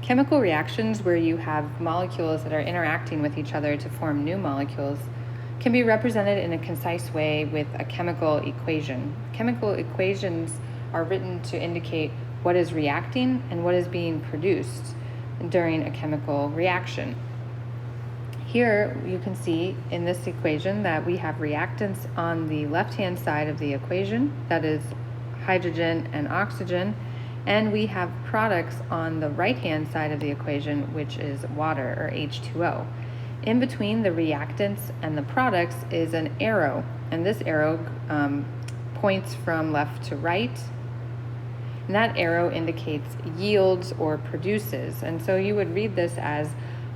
Chemical reactions where you have molecules that are interacting with each other to form new molecules can be represented in a concise way with a chemical equation. Chemical equations are written to indicate what is reacting and what is being produced during a chemical reaction. Here you can see in this equation that we have reactants on the left-hand side of the equation, that is hydrogen and oxygen, and we have products on the right-hand side of the equation, which is water, or H2O. In between the reactants and the products is an arrow, and this arrow points from left to right, and that arrow indicates yields or produces. And so you would read this as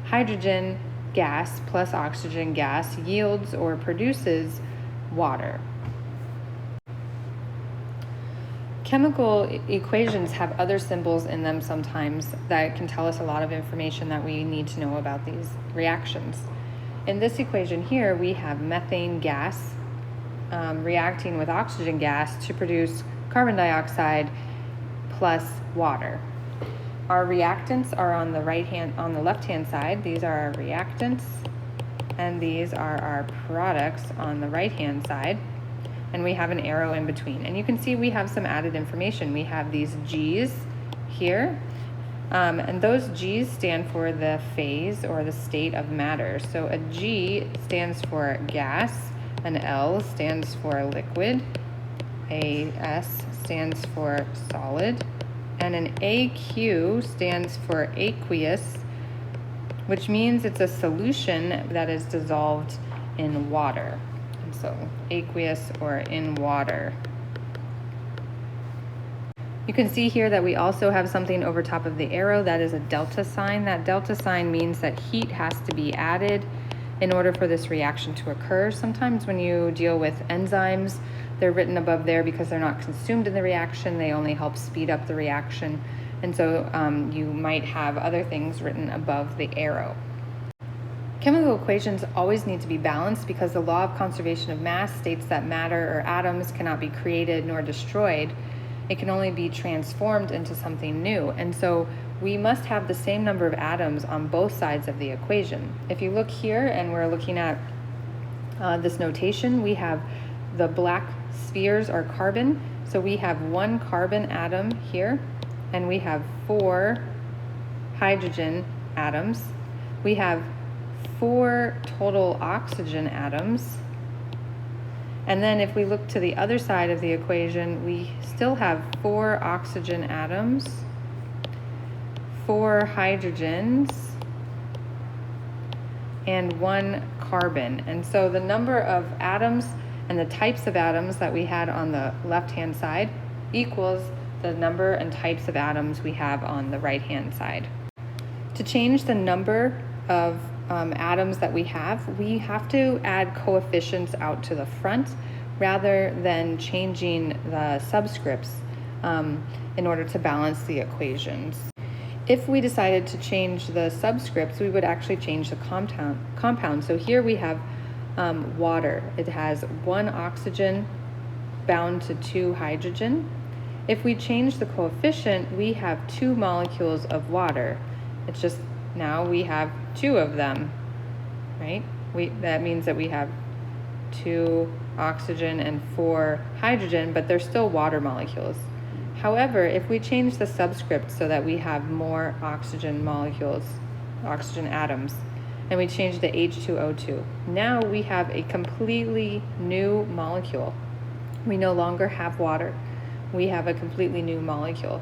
hydrogen gas plus oxygen gas yields or produces water. Chemical equations have other symbols in them sometimes that can tell us a lot of information that we need to know about these reactions. In this equation here, we have methane gas reacting with oxygen gas to produce carbon dioxide plus water. Our reactants are on the left-hand side. These are our reactants, and these are our products on the right-hand side. And we have an arrow in between. And you can see we have some added information. We have these G's here, and those G's stand for the phase or the state of matter. So a G stands for gas, an L stands for liquid, a S stands for solid, and an AQ stands for aqueous, which means it's a solution that is dissolved in water. So aqueous or in water. You can see here that we also have something over top of the arrow that is a delta sign. That delta sign means that heat has to be added in order for this reaction to occur. Sometimes when you deal with enzymes, they're written above there because they're not consumed in the reaction. They only help speed up the reaction. And so you might have other things written above the arrow. Chemical equations always need to be balanced because the law of conservation of mass states that matter or atoms cannot be created nor destroyed. It can only be transformed into something new. And so we must have the same number of atoms on both sides of the equation. If you look here and we're looking at this notation, we have the black spheres are carbon. So we have one carbon atom here, and we have 4 hydrogen atoms. We have 4 total oxygen atoms. And then if we look to the other side of the equation, we still have 4 oxygen atoms, 4 hydrogens, and 1 carbon. And so the number of atoms and the types of atoms that we had on the left-hand side equals the number and types of atoms we have on the right-hand side. To change the number of atoms that we have to add coefficients out to the front rather than changing the subscripts in order to balance the equations. If we decided to change the subscripts, we would actually change the compound. So here we have water. It has 1 oxygen bound to 2 hydrogen. If we change the coefficient, we have 2 molecules of water. It's just now we have 2 of them, right? That means that we have 2 oxygen and 4 hydrogen, but they're still water molecules. However, if we change the subscript so that we have more oxygen molecules, oxygen atoms, and we change the H2O2, now we have a completely new molecule. We no longer have water. We have a completely new molecule.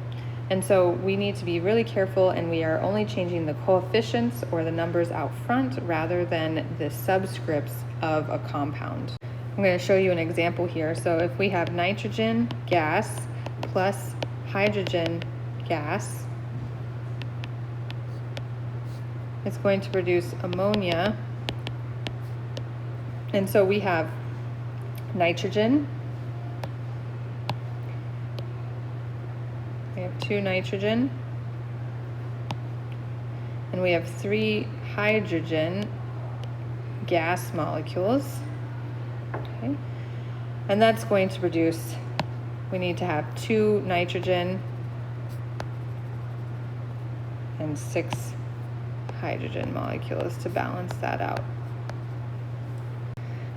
And so we need to be really careful, and we are only changing the coefficients or the numbers out front rather than the subscripts of a compound. I'm going to show you an example here. So if we have nitrogen gas plus hydrogen gas, it's going to produce ammonia. And so we have nitrogen. We have 2 nitrogen, and we have 3 hydrogen gas molecules. Okay, and that's going to produce, we need to have 2 nitrogen and 6 hydrogen molecules to balance that out.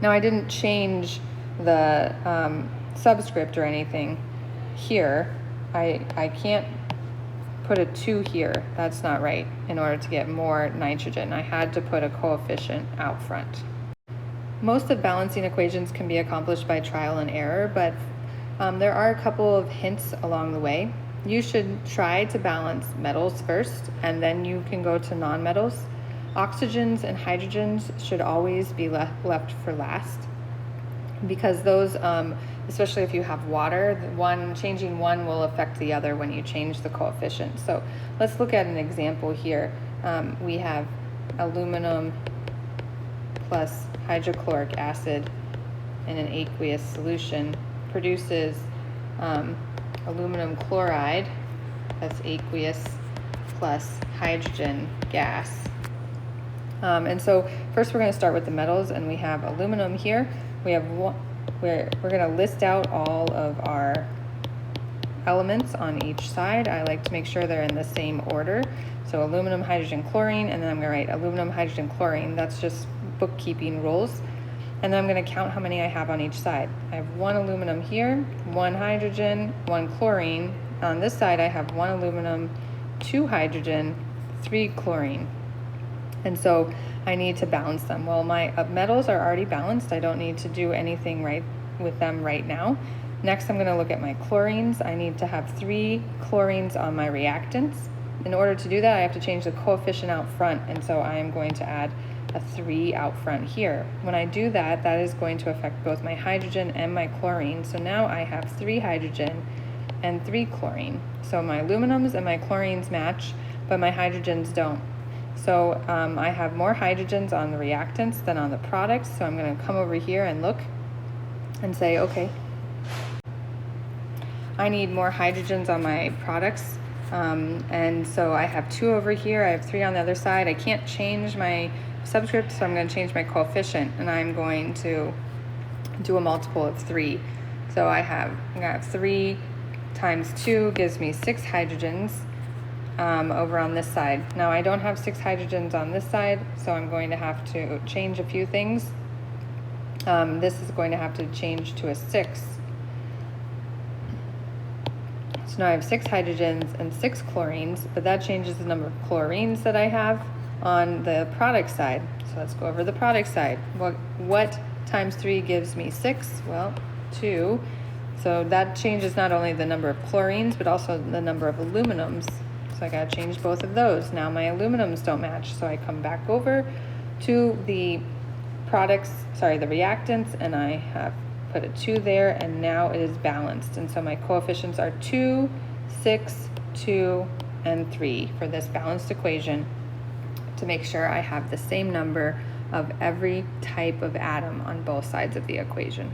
Now I didn't change the subscript or anything here. I can't put a 2 here. That's not right. In order to get more nitrogen, I had to put a coefficient out front. Most of balancing equations can be accomplished by trial and error, but there are a couple of hints along the way. You should try to balance metals first, and then you can go to nonmetals. Oxygens and hydrogens should always be left for last, because those, especially if you have water, changing one will affect the other when you change the coefficient. So let's look at an example here. We have aluminum plus hydrochloric acid in an aqueous solution produces aluminum chloride, that's aqueous, plus hydrogen gas. And so first we're going to start with the metals, and we have aluminum here. We have we're going to list out all of our elements on each side. I like to make sure they're in the same order. So aluminum, hydrogen, chlorine, and then I'm going to write aluminum, hydrogen, chlorine. That's just bookkeeping rules. And then I'm going to count how many I have on each side. I have 1 aluminum here, 1 hydrogen, 1 chlorine. On this side I have 1 aluminum, 2 hydrogen, 3 chlorine. And so I need to balance them. Well, my metals are already balanced. I don't need to do anything right with them right now. Next, I'm going to look at my chlorines. I need to have 3 chlorines on my reactants. In order to do that, I have to change the coefficient out front, and so I am going to add a 3 out front here. When I do that, that is going to affect both my hydrogen and my chlorine. So now I have 3 hydrogen and 3 chlorine. So my aluminums and my chlorines match, but my hydrogens don't. So I have more hydrogens on the reactants than on the products. So I'm going to come over here and look and say, okay, I need more hydrogens on my products. And so I have 2 over here. I have 3 on the other side. I can't change my subscript, so I'm going to change my coefficient, and I'm going to do a multiple of 3. So I'm going to have 3 times 2 gives me 6 hydrogens over on this side. Now I don't have 6 hydrogens on this side, so I'm going to have to change a few things. This is going to have to change to a 6. So now I have 6 hydrogens and 6 chlorines, but that changes the number of chlorines that I have on the product side. So let's go over the product side. What times 3 gives me 6? Well, 2. So that changes not only the number of chlorines, but also the number of aluminums. So I got to change both of those. Now my aluminums don't match, so I come back over to the the reactants, and I have put a 2 there, and now it is balanced. And so my coefficients are 2, 6, 2, and 3 for this balanced equation, to make sure I have the same number of every type of atom on both sides of the equation.